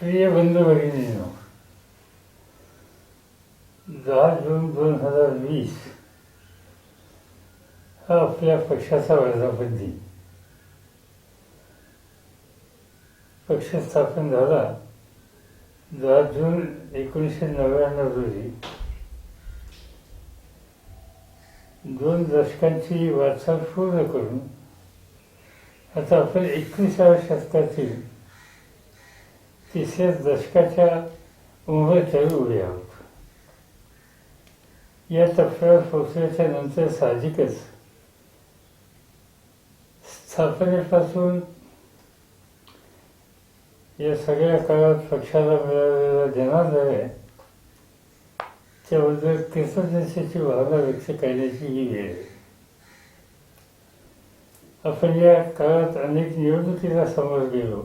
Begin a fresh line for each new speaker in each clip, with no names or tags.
प्रिय बंधू भगिनींनो, 10 जून 2020 हा आपल्या पक्षाचा वर्धापन दिन. पक्ष स्थापन झाला 10 जून 1999 रोजी. 2 दशकांची वाटचाल पूर्ण करून आता आपण 21व्या शतकातील 3ऱ्या दशकाच्या उंबरठ्यावर उभे आहोत. या टप्प्यावर पोचल्याच्या नंतर साहजिकच स्थापनेपासून या सगळ्या काळात पक्षाला मिळालेला जनाधार त्याबद्दल कृतज्ञतेची भावना व्यक्त करण्याची ही वेळ आहे. आपण या काळात अनेक निवडणुकीला समोर गेलो.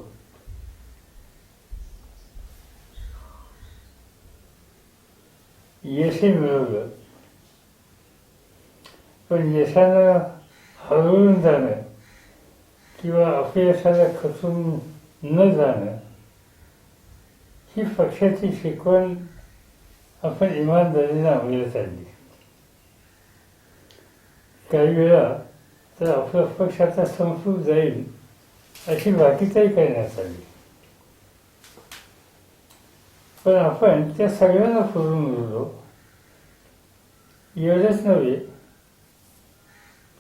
यशही मिळवलं, पण यशानं हरवून जाणं किंवा अपयशाला खचून न जाणं ही पक्षाची शिकवण आपण इमानदारीने अंमलात आणली. काही वेळा तर आपला पक्ष आता संपून जाईल अशी वाकीचाही करण्यात आली, पण आपण त्या सगळ्यांना पुरून उरलो. एवढंच नव्हे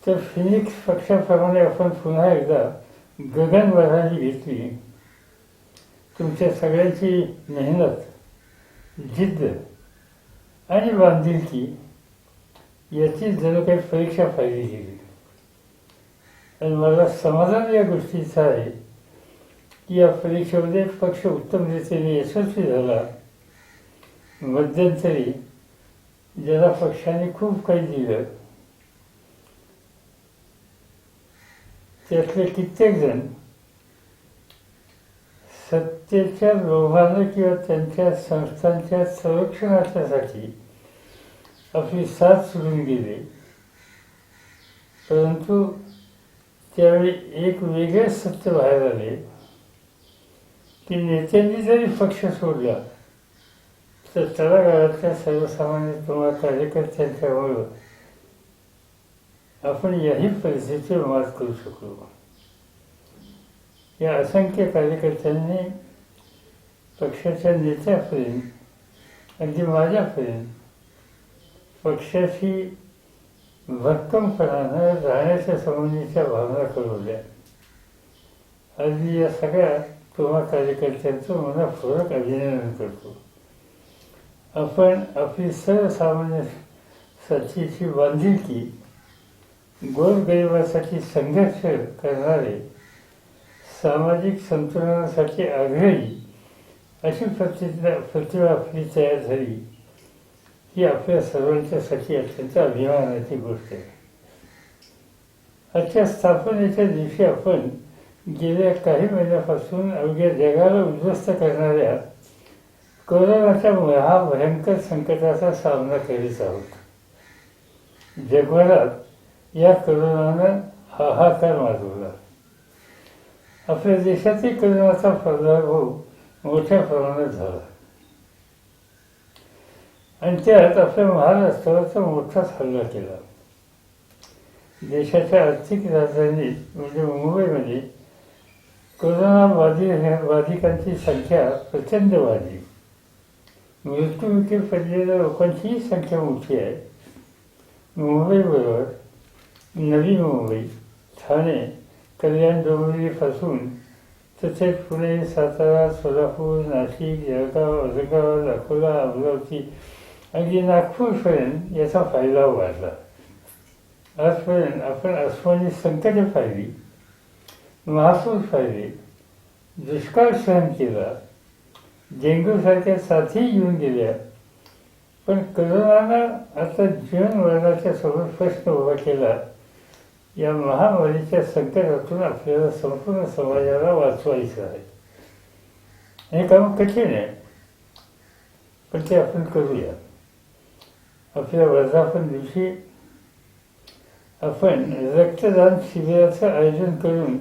तर फिनिक्स पक्षाप्रमाणे आपण पुन्हा एकदा गगनभरारी घेतली. तुमच्या सगळ्यांची मेहनत, जिद्द आणि बांधिलकी याची जणू काही परीक्षा पाहिली गेली. आणि मला समाधान या गोष्टीचा आहे की या परीक्षेमध्ये पक्ष उत्तम रीतीने यशस्वी झाला. मध्यंतरी ज्याला पक्षाने खूप काही दिलं त्यातले कित्येक जण सत्तेच्या लोभानं किंवा त्यांच्या संस्थांच्या संरक्षणासाठी आपली साथ सोडून गेले. परंतु त्यावेळी एक वेगळेच सत्य बाहेर आले की नेत्यांनी जरी पक्ष सोडला तर तळागाळातल्या सर्वसामान्य किंवा कार्यकर्त्यांच्यामुळं आपण याही परिस्थितीवर मात करू शकलो. या असंख्य कार्यकर्त्यांनी पक्षाच्या नेत्यापर्यंत, अगदी माझ्यापर्यंत पक्षाशी भक्कमपणानं राहण्याच्या संबंधीच्या भावना कळवल्या. आज मी या सगळ्या तुम्हा कार्यकर्त्यांचं मनःपूर्वक अभिनंदन करतो. आपण आपली सर्वसामान्य साथीची बांधिलकी, गोरगरिबासाठी संघर्ष करणारे, सामाजिक संतुलनासाठी आग्रही अशी प्रतिभा आपली तयार झाली ही आपल्या सर्वांच्यासाठी अत्यंत अभिमानाची गोष्ट आहे. आजच्या स्थापनेच्या दिवशी आपण गेल्या काही महिन्यापासून अवघ्या जगाला उद्ध्वस्त करणाऱ्या कोरोनाच्या महाभयंकर संकटाचा सामना करीत आहोत. जगभरात या कोरोनानं हाहाकार माजवला. आपल्या देशातही कोरोनाचा प्रादुर्भाव मोठ्या प्रमाणात झाला आणि त्यात आपल्या महाराष्ट्राचा मोठाच हल्ला केला. देशाच्या आर्थिक राजधानीत म्हणजे मुंबईमध्ये कोरोना बाधितांची संख्या प्रचंड वाढली. मृत्युमुखी पडलेल्या लोकांचीही संख्या मोठी आहे. मुंबईबरोबर नवी मुंबई, ठाणे, कल्याण डोंबिवलीपासून तसेच पुणे, सातारा, सोलापूर, नाशिक, जळगाव, औरंगाबाद, अकोला, अमरावती अगदी नागपूरपर्यंत याचा फायदा वाढला. आजपर्यंत आपण अस्मानी संकटे पाहिली, महापूर पाहिले, दुष्काळ सहन केला, डेंग्यूसारख्या साथी येऊन गेल्या, पण कोरोनानं आता जीवन मरणाच्या सोबत प्रश्न उभा केला. या महामारीच्या संकटातून आपल्याला संपूर्ण समाजाला वाचवायचं आहे. हे काम कठीण आहे, पण ते आपण करूया. आपल्या वर्धापन दिवशी आपण रक्तदान शिबिराचं आयोजन करून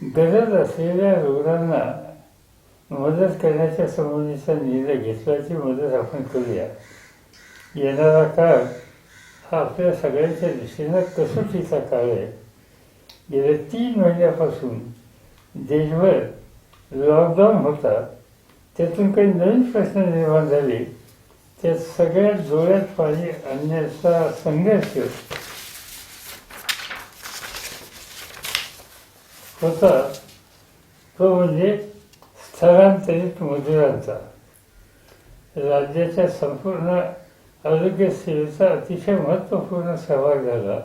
गरज असलेल्या रुग्णांना मदत करण्याच्या संबंधीचा निर्णय घेतल्याची मदत आपण करूया. येणारा काळ हा आपल्या सगळ्यांच्या दृष्टीनं कसोटीचा काळ आहे. गेल्या 3 महिन्यापासून देशभर लॉकडाऊन होता. त्यातून काही नवीन प्रश्न निर्माण झाले. त्या सगळ्या डोळ्यात पाणी आणण्याचा संघर्ष होता, तो म्हणजे स्थलांतरित मजुरांचा. राज्याच्या संपूर्ण आरोग्य सेवेचा अतिशय महत्त्वपूर्ण सहभाग झाला.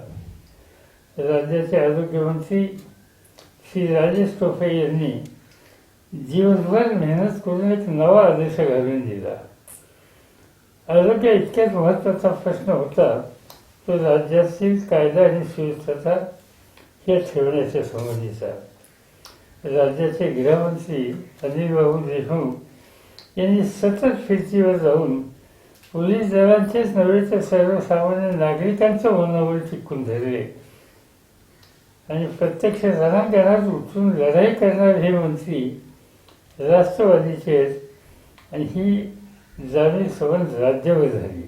राज्याचे आरोग्यमंत्री श्री राजेश टोपे यांनी दिवसभर मेहनत करून एक नवा आदेश घालून दिला. आरोग्य इतक्यात महत्त्वाचा प्रश्न होता तो राज्यातील कायदा आणि सुव्यवस्था हे ठेवण्याच्या संबंधीचा. राज्याचे गृहमंत्री अनिल बाबू देशमुख यांनी सतत फिरतीवर जाऊन पोलीस दलांचेच नव्हे तर सर्वसामान्य नागरिकांचं मनोबल टिकून धरले आणि प्रत्यक्ष रणांगणात उतरून लढाई करणारे हे मंत्री राष्ट्रवादीचे आहेत आणि ही जाणीव संबंध राज्यभर झाली.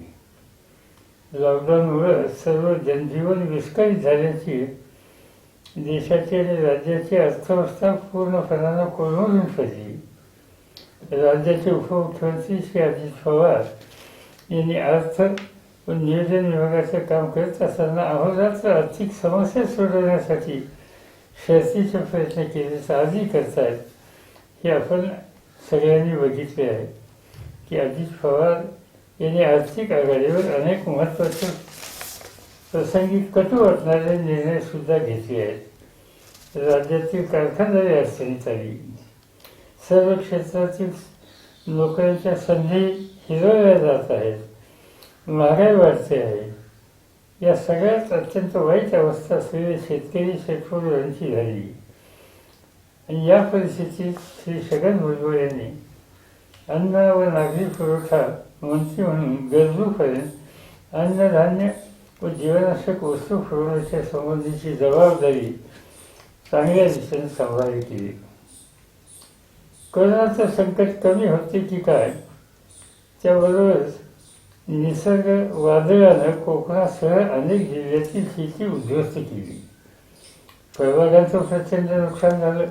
लॉकडाऊनमुळे सर्व जनजीवन विस्कळीत झाल्याची देशाची आणि राज्याची अर्थव्यवस्था पूर्णपणानं कोलमडून पडली. राज्याचे उपमुख्यमंत्री श्री अजित पवार यांनी अर्थ व नियोजन विभागाचं काम करत असताना अहोरात्र आर्थिक समस्या सोडवण्यासाठी शर्थीचे प्रयत्न केले आजही करतायत. हे आपण सगळ्यांनी बघितले आहे की अजित पवार यांनी आर्थिक आघाडीवर अनेक महत्त्वाचे प्रसंगी कटू वाटणारे निर्णयसुद्धा घेतले आहेत. राज्यातील कारखानदारी अडचणीत आली. सर्व क्षेत्रातील नोकऱ्यांच्या संधी हिरवल्या जात आहेत. महागाई वाढते आहे. या सगळ्यात अत्यंत वाईट अवस्था असलेले शेतकरी शेतकऱ्यांची झाली आणि या परिस्थितीत श्री छगन भुजबळ यांनी अन्न व नागरी पुरवठा मंत्री म्हणून गरजूपर्यंत अन्नधान्य व जीवनावश्यक वस्तू पुरवण्याच्या संबंधीची जबाबदारी चांगल्या दिशेने सांभाळली केली. कोरोनाचं संकट कमी होते की काय, त्याबरोबरच निसर्ग वादळानं कोकणासह अनेक जिल्ह्यातील शेती उद्ध्वस्त केली. फळबागांचं प्रचंड नुकसान झालं.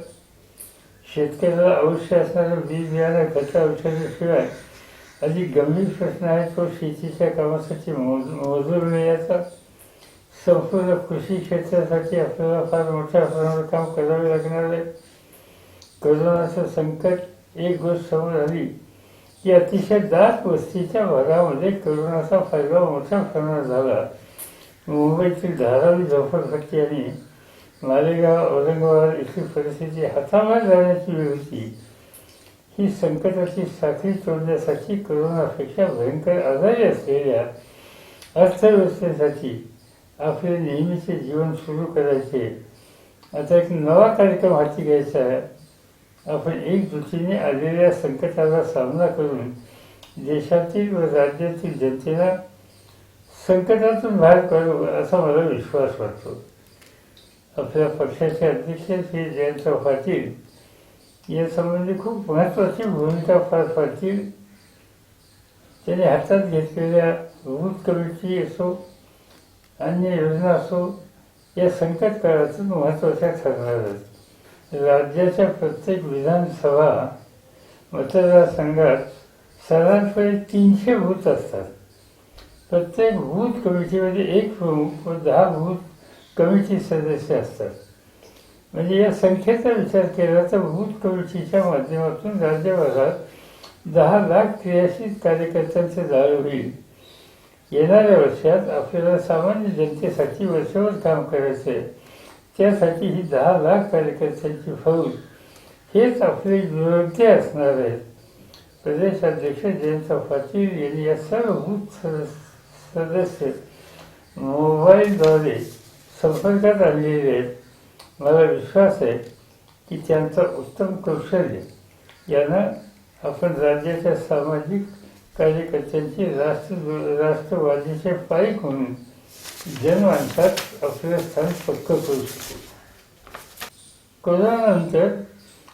शेतकऱ्याला आवश्यक असणारं बी बियाणं खतं औषधाशिवाय अधिक गंभीर प्रश्न आहे तो शेतीच्या कामासाठी मजूर मिळायचा. संपूर्ण कृषी क्षेत्रासाठी आपल्याला फार मोठ्या प्रमाणावर काम करावे लागणार आहे. कोरोनाचं संकट एक गोष्ट समोर आली की अतिशय दाट वस्तीच्या भागामध्ये कोरोनाचा फायदा मोठ्या प्रमाणात झाला. मुंबईतील धारावी झोपडपट्टी आणि मालेगाव औरंगाबाद इथली परिस्थिती हाताबाहेर जाण्याची वेळ होती. ही संकटाची साखळी तोडण्यासाठी कोरोनापेक्षा भयंकर आजारी असलेल्या अर्थव्यवस्थेसाठी आपले नेहमीचे जीवन सुरू करायचे. आता एक नवा कार्यक्रम हाती घ्यायचा आहे. आपण एकजुटीने आलेल्या संकटाचा सामना करून देशातील व राज्यातील जनतेला संकटातून बाहेर काढू असा मला विश्वास वाटतो. आपल्या पक्षाचे अध्यक्ष श्री जयंतराव पाटील यासंबंधी खूप महत्त्वाची भूमिका पार पाडतील. त्यांनी हातात घेतलेल्या बूथ कमिटी असो अन्य योजना असो या संकट काळातून महत्त्वाच्या ठरणारच. राज्याच्या प्रत्येक विधानसभा मतदारसंघात साधारणपणे 300 बूथ असतात. प्रत्येक बूथ कमिटीमध्ये एक प्रमुख व 10 बूथ कमिटी सदस्य असतात. म्हणजे या संख्येचा विचार केला तर बूथ कमिटीच्या माध्यमातून राज्यभरात 10 लाख क्रियाशील कार्यकर्त्यांचे जाळ होईल. येणाऱ्या वर्षात आपल्याला सामान्य जनतेसाठी वर्षभर काम करायचे. त्यासाठी ही 10 लाख कार्यकर्त्यांची फौज हेच आपले योद्धे असणार आहेत. प्रदेशाध्यक्ष जयंत पाटील यांनी या सर्व बूथ सदस्य मोबाईलद्वारे संपर्कात आणलेले आहेत. मला विश्वास आहे की त्यांचं उत्तम कौशल्य यानं आपण राज्याच्या सामाजिक कार्यकर्त्यांची राष्ट्रवादीचे पाईक म्हणून जनमानसात आपलं स्थान पक्क करू शकतो. कोरोनानंतर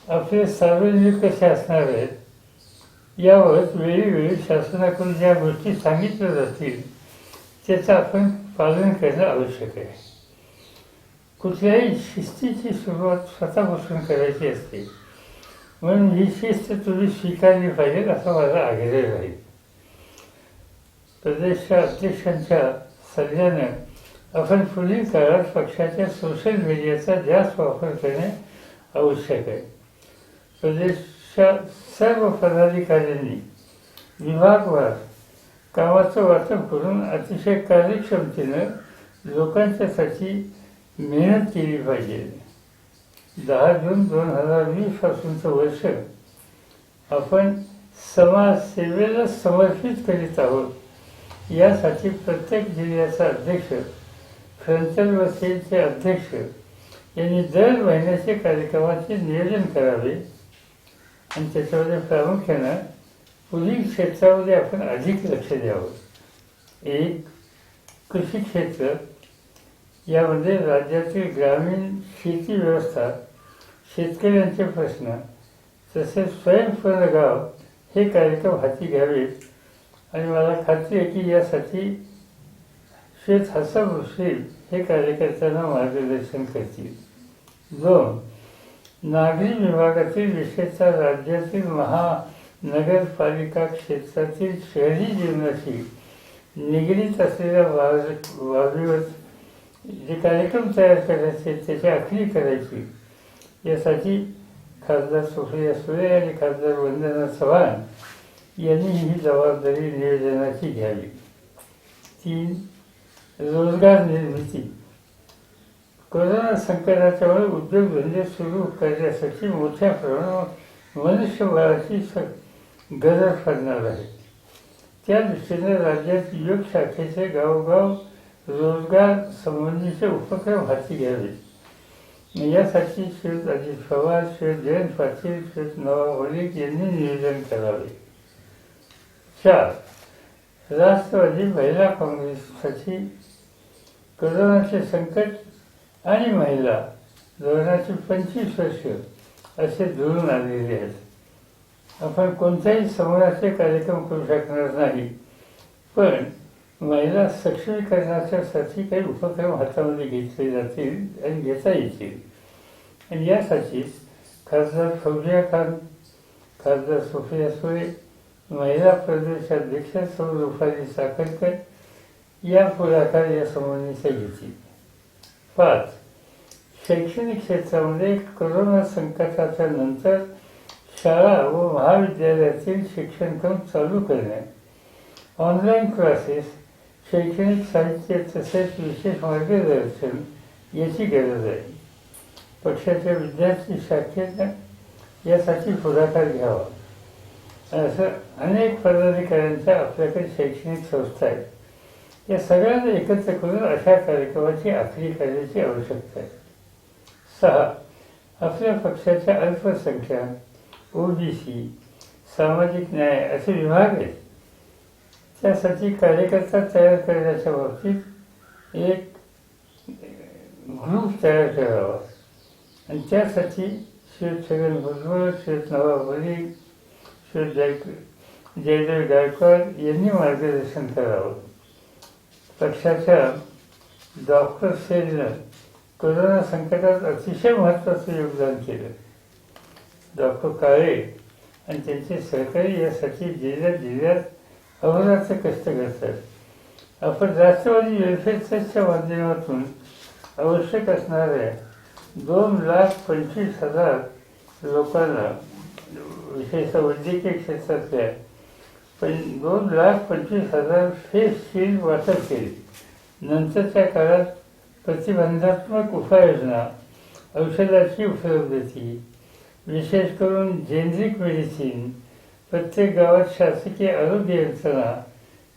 आपले सार्वजनिक कसे असणार आहेत यावर वेळोवेळी शासनाकडून ज्या गोष्टी सांगितल्या जातील त्याचं आपण पालन करणं आवश्यक आहे. कुठल्याही शिस्तीची सुरुवात स्वतःपासून करायची असते, म्हणून ही शिस्त तुम्ही स्वीकारली पाहिजे असा माझा आग्रह राहील. प्रदेशच्या अध्यक्षांच्या सल्ल्यानं आपण पुढील काळात पक्षाच्या सोशल मीडियाचा जास्त वापर करणे आवश्यक आहे. प्रदेशच्या सर्व पदाधिकाऱ्यांनी विभागवार कामाचं वाटप करून अतिशय कार्यक्षमतेनं लोकांच्यासाठी मेहनत केली पाहिजे. 10 जून 2020 पासूनचं वर्ष आपण समाजसेवेला समर्पित करीत आहोत. यासाठी प्रत्येक जिल्ह्याचा अध्यक्ष, फ्रंटल व सेलचे अध्यक्ष यांनी दर महिन्याचे कार्यक्रमाचे नियोजन करावे आणि त्याच्यामध्ये प्रामुख्यानं पुढील क्षेत्रामध्ये आपण अधिक लक्ष द्यावं. एक, कृषी क्षेत्र. यामध्ये राज्यातील ग्रामीण शेती व्यवस्था, शेतकऱ्यांचे प्रश्न तसेच स्वयंपूर्ण गाव हे कार्यक्रम हाती घ्यावेत आणि मला खात्री आहे की यासाठी श्वेत हसनभुसे हे कार्यकर्त्यांना मार्गदर्शन करतील. 2, नागरी विभागातील विशेषतः राज्यातील महानगरपालिका क्षेत्रातील शहरी जीवनाशी निगडीत असलेल्या बाबीवर जे कार्यक्रम तयार करायचे त्याची आखणी करायची. यासाठी खासदार सुप्रिया सुळे आणि खासदार वंदना चव्हाण यांनी ही जबाबदारी नियोजनाची घ्यावी. 3, रोजगार निर्मिती. कोरोना संकटाच्यामुळे उद्योगधंदे सुरू करण्यासाठी मोठ्या प्रमाणावर मनुष्यबळाची गरज पडणार आहे. त्या दृष्टीने राज्यात योग शाखेचे गावोगाव रोजगार संबंधीचे उपक्रम हाती घ्यावेत. यासाठी श्री अजित पवार, श्री जयंत पाटील, श्री नवाब मलिक यांनी नियोजन करावे. 4, राष्ट्रवादी महिला काँग्रेससाठी कोरोनाचे संकट आणि महिला धोरणाची 25 वर्ष असे जुळून आलेले आहेत. आपण कोणत्याही समूहाचे कार्यक्रम करू शकणार नाही, पण महिला सक्षमीकरणाच्यासाठी काही उपक्रम हातामध्ये घेतले जातील आणि घेता येतील. आणि यासाठीच खासदार फौजिया खान, खासदार सुप्रिया सुळे, महिला प्रदेशाध्यक्ष सौ रुपाली साखरकर या पुढाकार या समन्वयाचा घेतील. 5, शैक्षणिक क्षेत्रामध्ये कोरोना संकटाच्या नंतर शाळा व महाविद्यालयातील शिक्षणक्रम चालू करणे, ऑनलाईन क्लासेस, शैक्षणिक साहित्य तसेच विशेष मार्गदर्शन याची गरज आहे. पक्षाच्या विद्यार्थी शाखेने यासाठी पुढाकार घ्यावा. असं अनेक पदाधिकाऱ्यांच्या आपल्याकडे शैक्षणिक संस्था आहेत. या सगळ्यांना एकत्र करून अशा कार्यक्रमाची आखणी करण्याची आवश्यकता आहे. 6, आपल्या पक्षाच्या अल्पसंख्याक, ओबीसी, सामाजिक न्याय असे विभाग आहेत. त्यासाठी कार्यकर्ता तयार करण्याच्या बाबतीत एक ग्रुप तयार करावा आणि त्यासाठी श्री छगन भुजबळ, श्री नवाब मलिक, श्री जयदेव गायकवाड यांनी मार्गदर्शन करावं. पक्षाच्या डॉक्टर सेलनं कोरोना संकटात अतिशय महत्त्वाचं योगदान केलं. डॉक्टर काळे आणि त्यांचे सहकारी यासाठी जिल्ह्यात अहोरात्र कष्ट करतात. आपण राष्ट्रवादी वेलफेअर ट्रस्टच्या माध्यमातून आवश्यक असणाऱ्या 2,25,000 लोकांना, विशेषतः वैद्यकीय क्षेत्रातल्या 2,25,000 फेस शील्ड वाटप केले. नंतरच्या काळात प्रतिबंधात्मक उपाययोजना, औषधाची उपलब्धती, विशेष करून जेनेरिक मेडिसिन, प्रत्येक गावात शासकीय आरोग्य यंत्रणा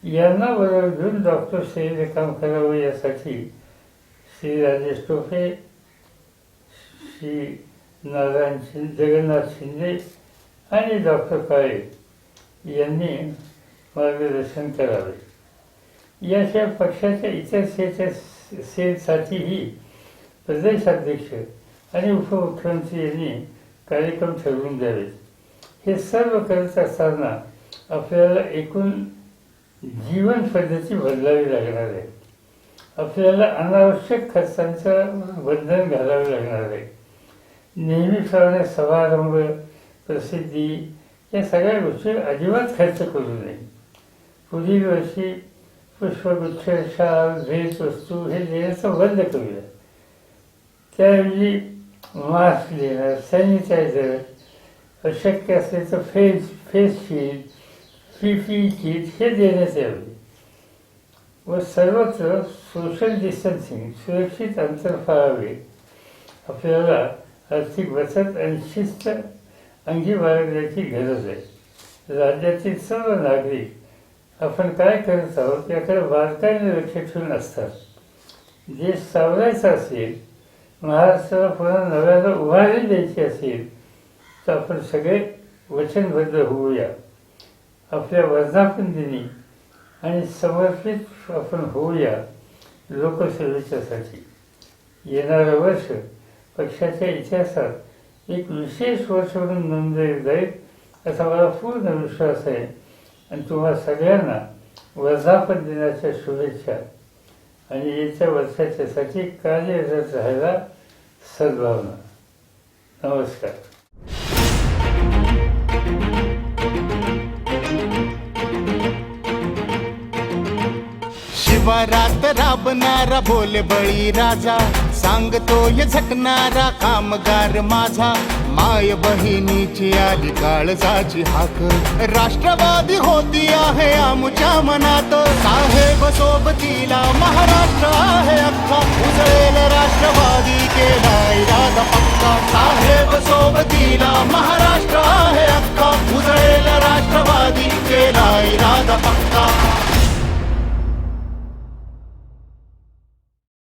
यांना बरोबर घेऊन डॉक्टर सेलने काम करावं. यासाठी श्री राजेश टोपे, श्री जगन्नाथ शिंदे आणि डॉक्टर काळे यांनी मार्गदर्शन करावे. याशिवाय पक्षाच्या इतर सेलसाठीही प्रदेशाध्यक्ष आणि उपमुख्यमंत्री यांनी कार्यक्रम ठरवून द्यावेत. हे सर्व करत असताना आपल्याला एकूण जीवन पद्धती बदलावी लागणार आहे. आपल्याला अनावश्यक खर्चांचं बंधन घालावे लागणार आहे. नेहमीप्रमाणे समारंभ, प्रसिद्धी या सगळ्या गोष्टी अजिबात खर्च करू नये. पुढील वर्षी पुष्पगुच्छ, शाल, भेटवस्तू हे देण्याचं बंद करूया. त्याऐवजी मास्क देणं, सॅनिटायझर, अशक्य असले तर फेस शील्ड, PPE किट हे देण्यात यावे व सर्वत्र सोशल डिस्टन्सिंग, सुरक्षित अंतर पाळावे. आपल्याला आर्थिक बचत आणि शिस्त अंगी बाळगण्याची गरज आहे. राज्यातील सर्व नागरिक आपण काय करत आहोत याकडे बारकाईने लक्ष ठेवून असतात. देश सावरायचा असेल, महाराष्ट्राला पुन्हा नव्यानं उभारी द्यायची असेल तर आपण सगळे वचनबद्ध होऊया. आपल्या वर्धापन दिनी आणि समर्पित आपण होऊया लोकसेवेच्यासाठी. येणारं वर्ष पक्षाच्या इतिहासात एक विशेष वर्ष म्हणून नोंदले जाईल असा मला पूर्ण विश्वास आहे. आणि तुम्हा सगळ्यांना वर्धापन दिनाच्या शुभेच्छा आणि येत्या वर्षाच्यासाठी कार्यरत राहायला सद्भावना. नमस्कार.
शिवारात राबणारा भोले बळी राजा, सांगतोय झटणारा कामगार माझा. माय बहिणीची आली काळजाची हाक, राष्ट्रवादी होती आहे आमच्या मनात. साहेब सोबतीला महाराष्ट्र आहे अख्खा, उजळेल राष्ट्रवादी केला इरादा पक्का. साहेब सोबतीला महाराष्ट्र आहे